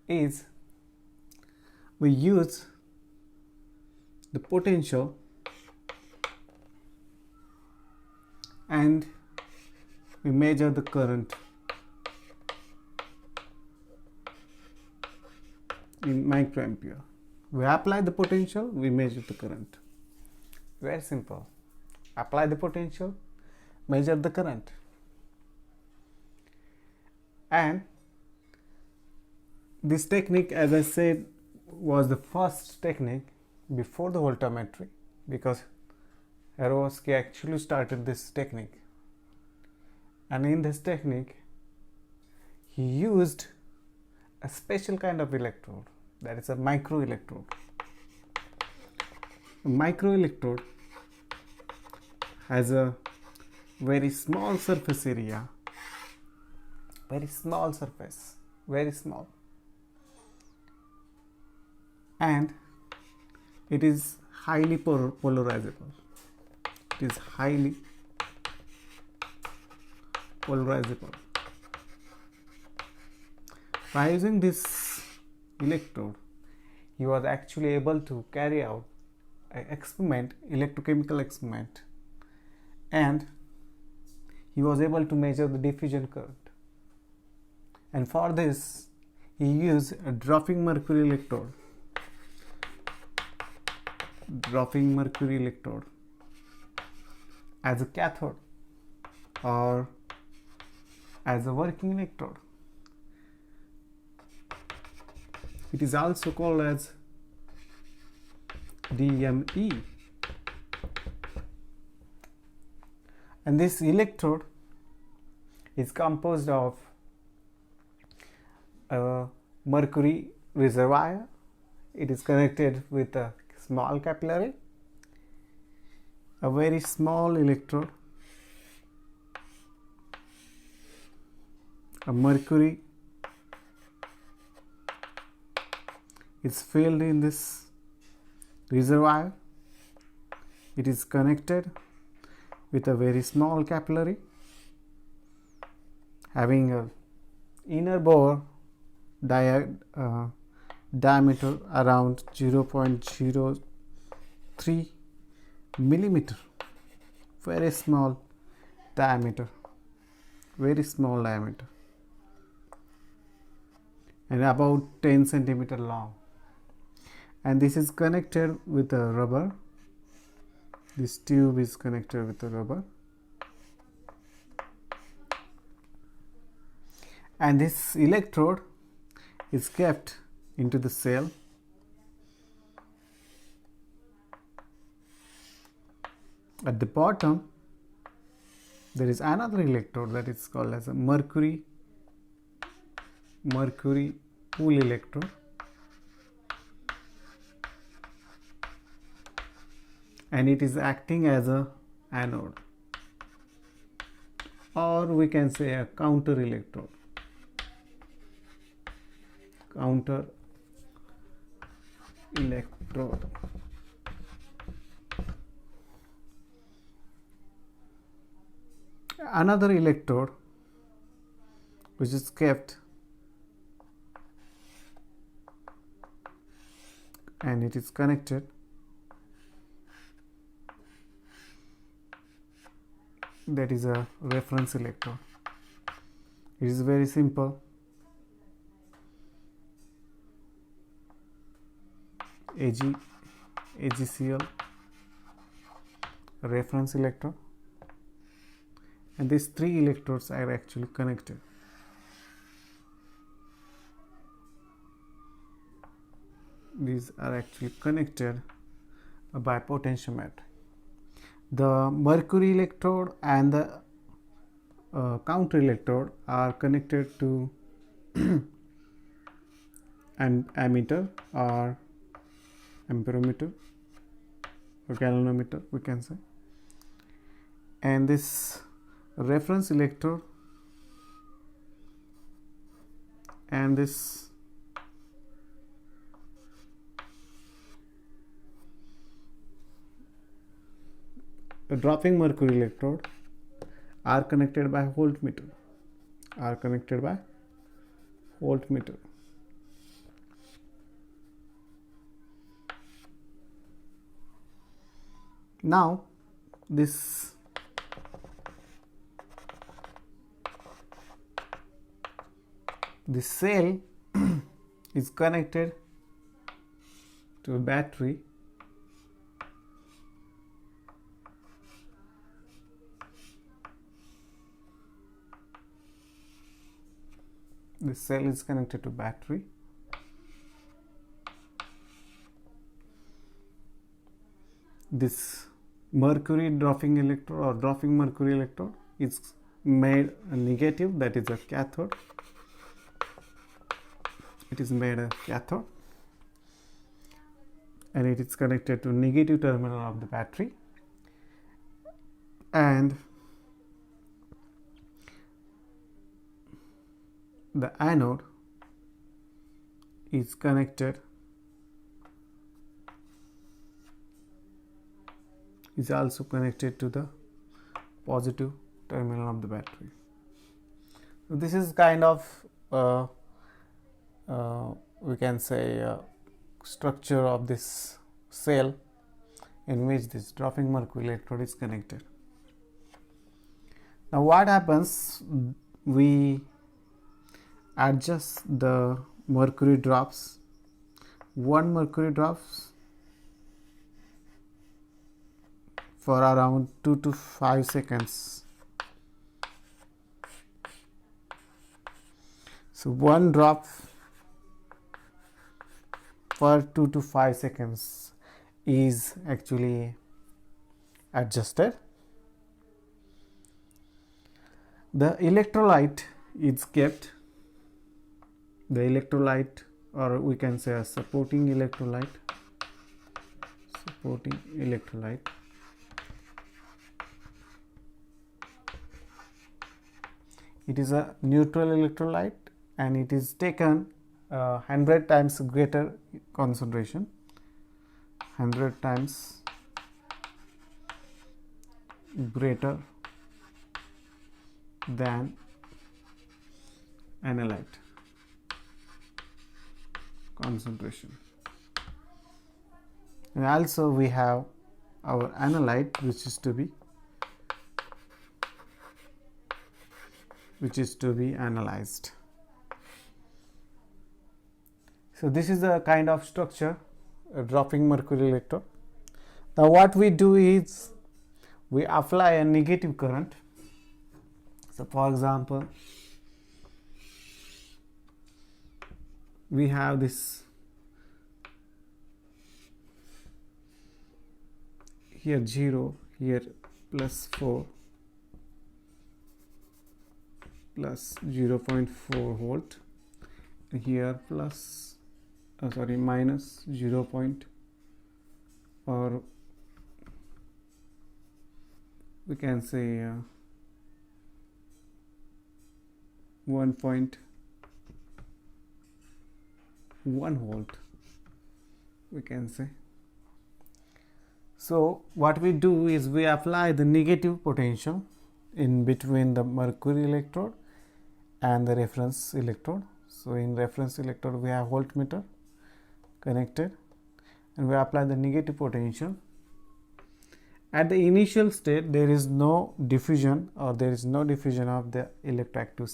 is we use the potential and we measure the current in microampere. We apply the potential, we measure the current. Very simple. Apply the potential, measure the current. And this technique, as I said, was the first technique before the voltammetry, because Jarovsky actually started this technique. And in this technique, he used a special kind of electrode, that is a microelectrode. A microelectrode has a very small surface area, very small surface, very small, and it is highly polarizable. It is highly polarizable. By using this electrode, he was actually able to carry out an experiment, electrochemical experiment, and he was able to measure the diffusion current. And for this, he used a dropping mercury electrode. Dropping mercury electrode as a cathode or as a working electrode. It is also called as DME. And this electrode is composed of a mercury reservoir. It is connected with a small capillary, a very small electrode, a mercury is filled in this reservoir. It is connected with a very small capillary having a inner bore diameter around 0.03 millimeter. Very small diameter, very small diameter, and about 10 centimeter long. And this is connected with a rubber. This tube is connected with a rubber, and this electrode is kept into the cell. At the bottom there is another electrode that is called as a mercury pool electrode, and it is acting as a anode, or we can say a counter electrode. Counter electrode. Another electrode which is kept, and it is connected, that is a reference electrode. It is very simple. AgCl, reference electrode, and these three electrodes are actually connected. These are actually connected by potentiometry. The mercury electrode and the counter electrode are connected to an ammeter or amperometer or galvanometer, we can say, and this reference electrode and this dropping mercury electrode are connected by voltmeter. Now this cell is connected to a battery. This cell is connected to battery. This mercury dropping electrode or dropping mercury electrode is made a negative, that is a cathode. It is made a cathode and it is connected to negative terminal of the battery, and the anode is connected, is also connected to the positive terminal of the battery. So this is kind of we can say structure of this cell in which this dropping mercury electrode is connected. Now what happens, we adjust the mercury drops, one mercury drops for around 2 to 5 seconds. So one drop for 2 to 5 seconds is actually adjusted. The electrolyte is kept, the electrolyte, or we can say a supporting electrolyte, it is a neutral electrolyte and it is taken 100 times greater concentration, 100 times greater than analyte concentration. And also we have our analyte which is to be analyzed. So this is the kind of structure, a dropping mercury electrode. Now what we do is we apply a negative current. So for example, we have this here 0, here plus 4 plus 0.4 volt, here plus minus 0. Or we can say 1.1 volt, we can say. So what we do is we apply the negative potential in between the mercury electrode and the reference electrode. So in reference electrode we have voltmeter connected and we apply the negative potential. At the initial state there is no diffusion of the electroactive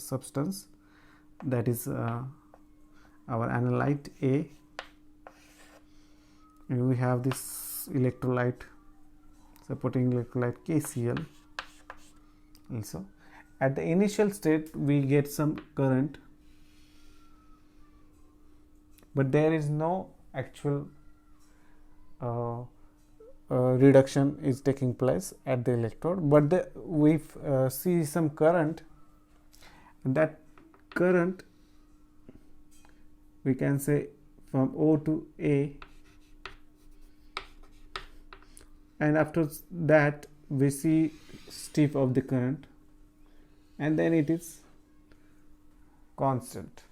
substance, that is our analyte A, and we have this electrolyte, supporting electrolyte KCl also. At the initial state we get some current, but there is no actual reduction is taking place at the electrode, but we see some current, and that current we can say from O to A, and after that we see steep of the current, and then it is constant.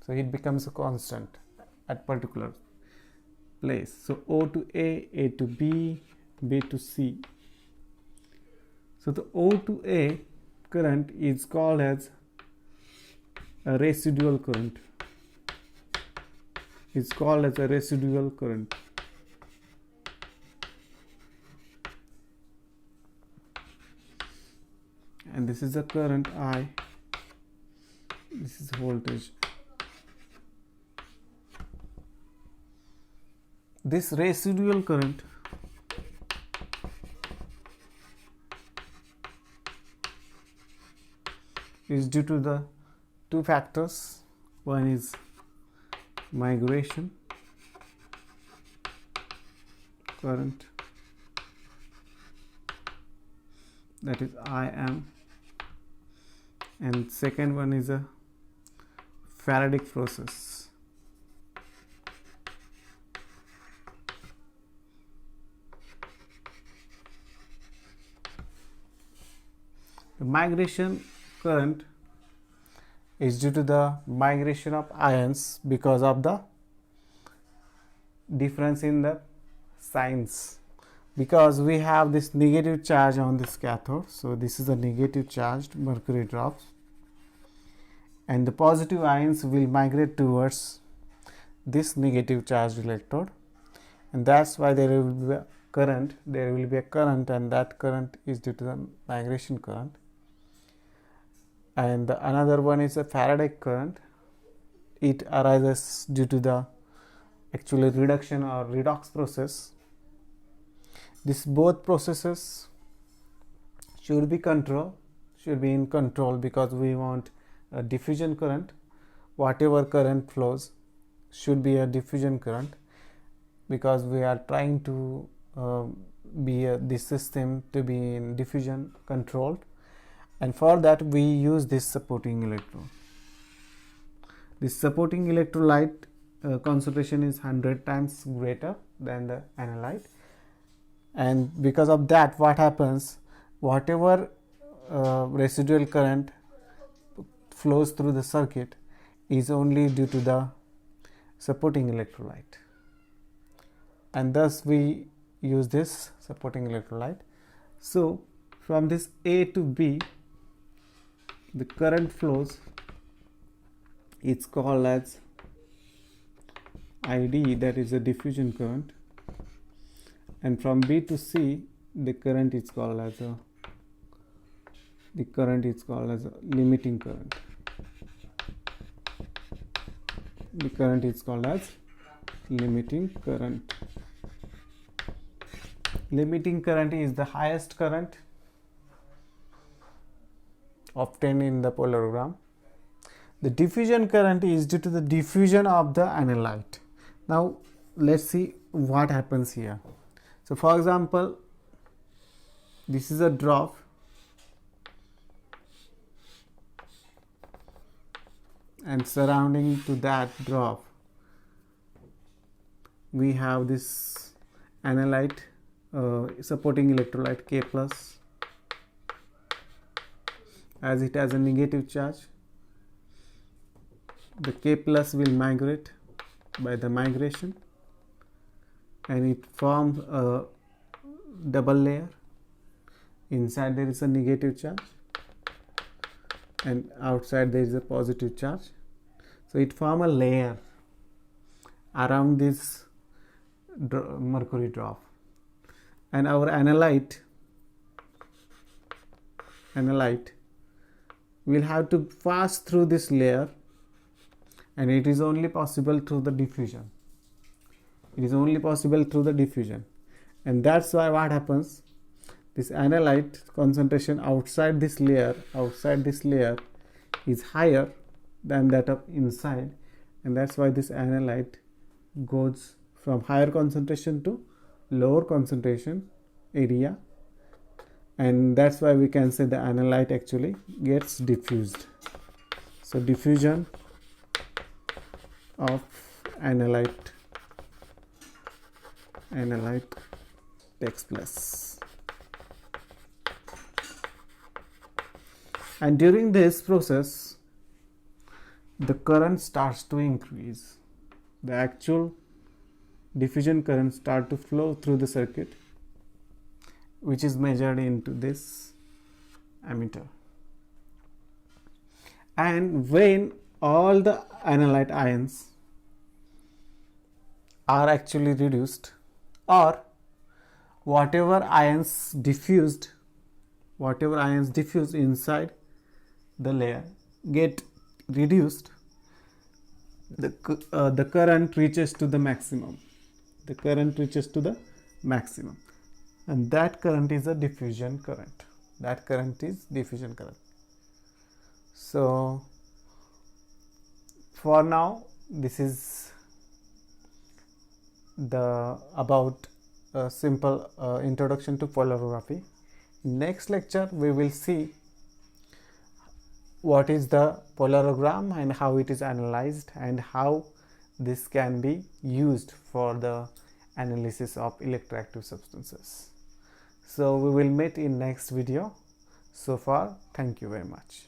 So it becomes a constant at particular place. So O to A to B, B to C. So the O to A current is called as a residual current. It's called as a residual current. and this is the current I, this is voltage. This residual current is due to the two factors. One is migration current, that is Im, and second one is a Faradic process. The migration current is due to the migration of ions because of the difference in the signs, because we have this negative charge on this cathode. So this is a negative charged mercury drops, and the positive ions will migrate towards this negative charged electrode, and that's why there will be a current. There will be a current, and that current is due to the migration current. And another one is a Faraday current. It arises due to the actually reduction or redox process. This both processes should be in control, because we want a diffusion current. Whatever current flows should be a diffusion current, because we are trying to this system to be in diffusion controlled, and for that we use this supporting electrode. This supporting electrolyte concentration is 100 times greater than the analyte, and because of that, what happens, whatever residual current flows through the circuit is only due to the supporting electrolyte, and thus we use this supporting electrolyte. So from this A to B, the current flows, it's called as ID, that is a diffusion current, and from B to C, the current is called as a limiting current. The current is called as limiting current. Limiting current is the highest current obtained in the polarogram. The diffusion current is due to the diffusion of the analyte. Now let's see what happens here. So for example, this is a drop, and surrounding to that drop we have this analyte supporting electrolyte K plus, as it has a negative charge. The K plus will migrate by the migration, and it forms a double layer. Inside there is a negative charge, and outside there is a positive charge. So it forms a layer around this mercury drop, and our analyte will have to pass through this layer, and it is only possible through the diffusion. And that's why what happens, this analyte concentration outside this layer is higher than that of inside, and that's why this analyte goes from higher concentration to lower concentration area, and that's why we can say the analyte actually gets diffused. So diffusion of analyte takes place, and during this process the current starts to increase. The actual diffusion current start to flow through the circuit, which is measured into this ammeter. And when all the analyte ions are actually reduced, or whatever ions diffused whatever ions diffuse inside the layer get reduced, the current reaches to the maximum. The current reaches to the maximum, and that current is a diffusion current. That current is diffusion current. So for now, this is the about a simple introduction to polarography. Next lecture we will see what is the polarigram and how it is analyzed and how this can be used for the analysis of electroactive substances. So we will meet in next video. So far, thank you very much.